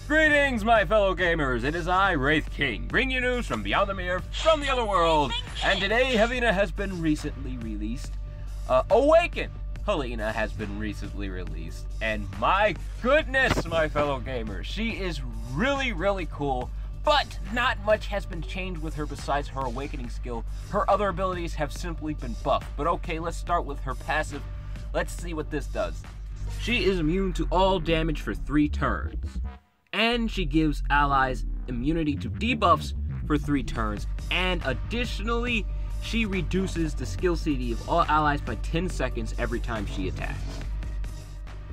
Greetings, my fellow gamers. It is I, Wraith King, bringing you news from beyond the mirror, from the other world. And today, Heavenia has been recently released. Awaken! Heavenia has been recently released. And my goodness, my fellow gamers, she is really, really cool. But not much has been changed with her besides her awakening skill. Her other abilities have simply been buffed. But okay, let's start with her passive. Let's see what this does. She is immune to all damage for 3 turns. And she gives allies immunity to debuffs for 3 turns. And additionally, she reduces the skill CD of all allies by 10 seconds every time she attacks.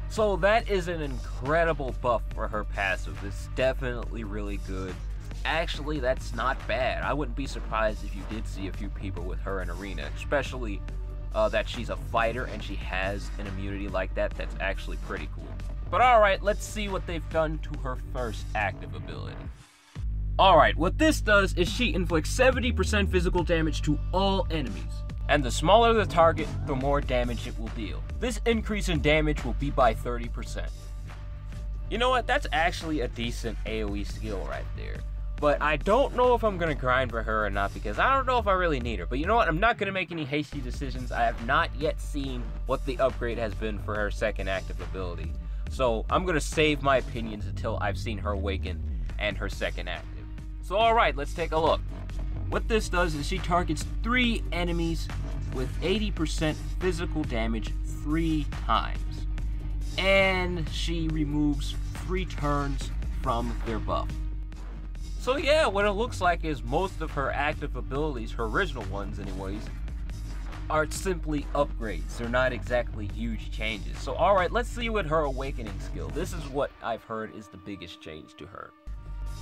So that is an incredible buff for her passive. It's definitely really good. Actually, that's not bad. I wouldn't be surprised if you did see a few people with her in Arena, especially that she's a fighter and she has an immunity like that. That's actually pretty cool. But alright, let's see what they've done to her first active ability. Alright, what this does is she inflicts 70% physical damage to all enemies. And the smaller the target, the more damage it will deal. This increase in damage will be by 30%. You know what, that's actually a decent AoE skill right there. But I don't know if I'm going to grind for her or not because I don't know if I really need her. But you know what, I'm not going to make any hasty decisions. I have not yet seen what the upgrade has been for her second active ability. So I'm going to save my opinions until I've seen her awaken and her second active. So alright, let's take a look. What this does is she targets 3 enemies with 80% physical damage 3 times. And she removes 3 turns from their buff. So yeah, what it looks like is most of her active abilities, her original ones anyways, are simply upgrades. They're not exactly huge changes. So alright, let's see what her awakening skill. This is what I've heard is the biggest change to her.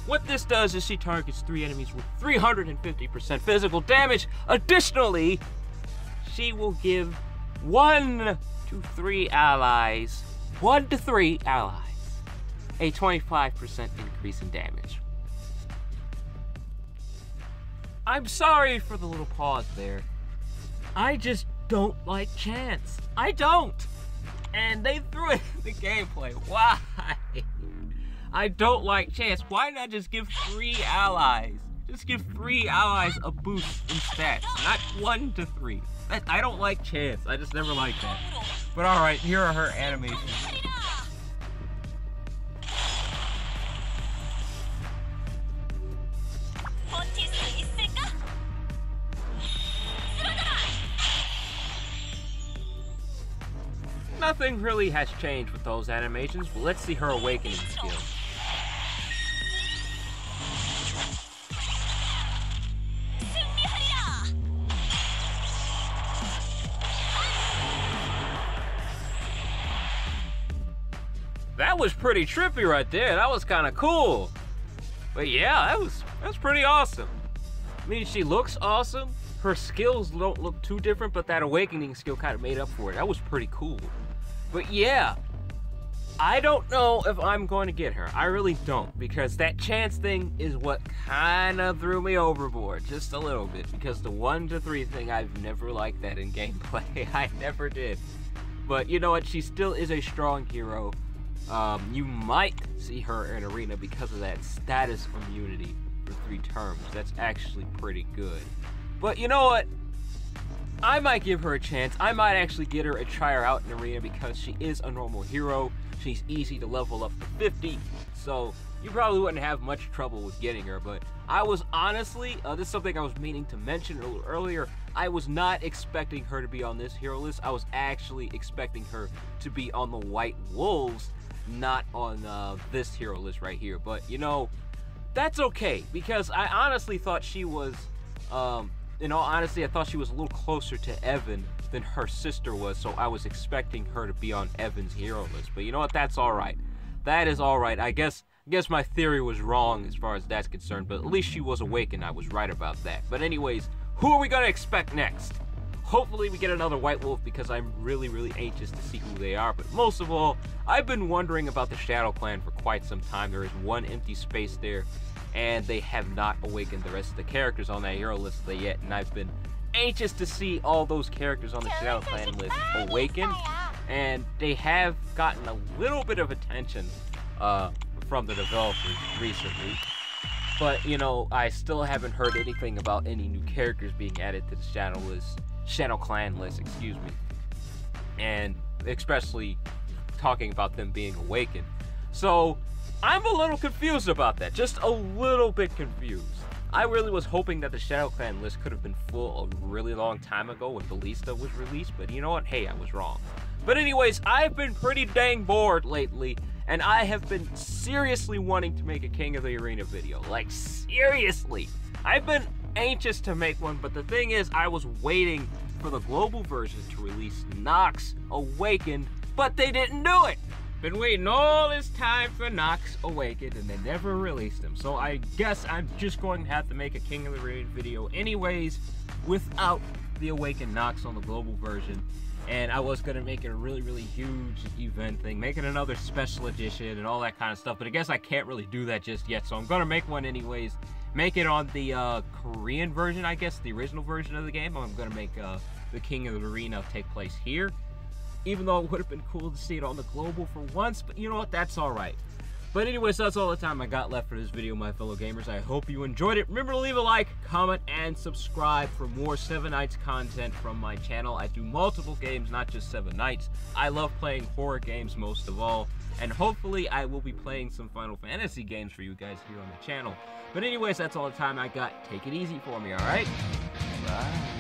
What this does is she targets 3 enemies with 350% physical damage. Additionally, she will give 1 to 3 allies, a 25% increase in damage. I'm sorry for the little pause there. I just don't like chance. I don't! And they threw it in the gameplay. Why? I don't like chance. Why not just give 3 allies? Just give 3 allies a boost in stats, not 1 to 3. I don't like chance. I just never liked that. But alright, here are her animations. Nothing really has changed with those animations, but let's see her awakening skill. That was pretty trippy right there. That was kind of cool. But yeah, that was pretty awesome. I mean, she looks awesome. Her skills don't look too different, but that awakening skill kind of made up for it. That was pretty cool. But yeah, I don't know if I'm going to get her. I really don't, because that chance thing is what kind of threw me overboard just a little bit, because the 1 to 3 thing, I've never liked that in gameplay. I never did. But you know what? She still is a strong hero. You might see her in Arena because of that status immunity for 3 turns. That's actually pretty good. But you know what? I might give her a chance. I might actually get her and try her out in Arena because she is a normal hero. She's easy to level up to 50, so you probably wouldn't have much trouble with getting her. But I was honestly, this is something I was meaning to mention a little earlier, I was not expecting her to be on this hero list. I was actually expecting her to be on the White Wolves, not on this hero list right here. But you know, that's okay, because I honestly thought she was, in all honesty, I thought she was a little closer to Evan than her sister was, so I was expecting her to be on Evan's hero list. But you know what? That's alright. That is alright. I guess my theory was wrong as far as that's concerned, but at least she was awakened. I was right about that. But anyways, who are we going to expect next? Hopefully we get another White Wolf, because I'm really, really anxious to see who they are. But most of all, I've been wondering about the Shadow Clan for quite some time. There is one empty space there, and they have not awakened the rest of the characters on that hero list yet, and I've been anxious to see all those characters on the Shadow Clan list awaken, and they have gotten a little bit of attention from the developers recently. But, you know, I still haven't heard anything about any new characters being added to the Shadow Clan list, excuse me. And especially talking about them being awakened. So, I'm a little confused about that. Just a little bit confused. I really was hoping that the Shadow Clan list could have been full a really long time ago when Ballista was released, but you know what? Hey, I was wrong. But anyways, I've been pretty dang bored lately, and I have been seriously wanting to make a King of the Arena video. Like, seriously. I've been anxious to make one, but the thing is, I was waiting for the global version to release Nox Awakened, but they didn't do it. Been waiting all this time for Nox Awakened, and they never released him. So I guess I'm just going to have to make a King of the Arena video anyways, without the Awakened Nox on the global version. And I was going to make it a really, really huge event thing, make it another special edition and all that kind of stuff. But I guess I can't really do that just yet, so I'm going to make one anyways. Make it on the Korean version, I guess, the original version of the game. I'm going to make the King of the Arena take place here. Even though it would have been cool to see it on the global for once, but you know what, that's alright. But anyways, that's all the time I got left for this video, my fellow gamers. I hope you enjoyed it. Remember to leave a like, comment, and subscribe for more 7 Nights content from my channel. I do multiple games, not just 7 Nights. I love playing horror games most of all, and hopefully I will be playing some Final Fantasy games for you guys here on the channel. But anyways, that's all the time I got. Take it easy for me, alright? Bye.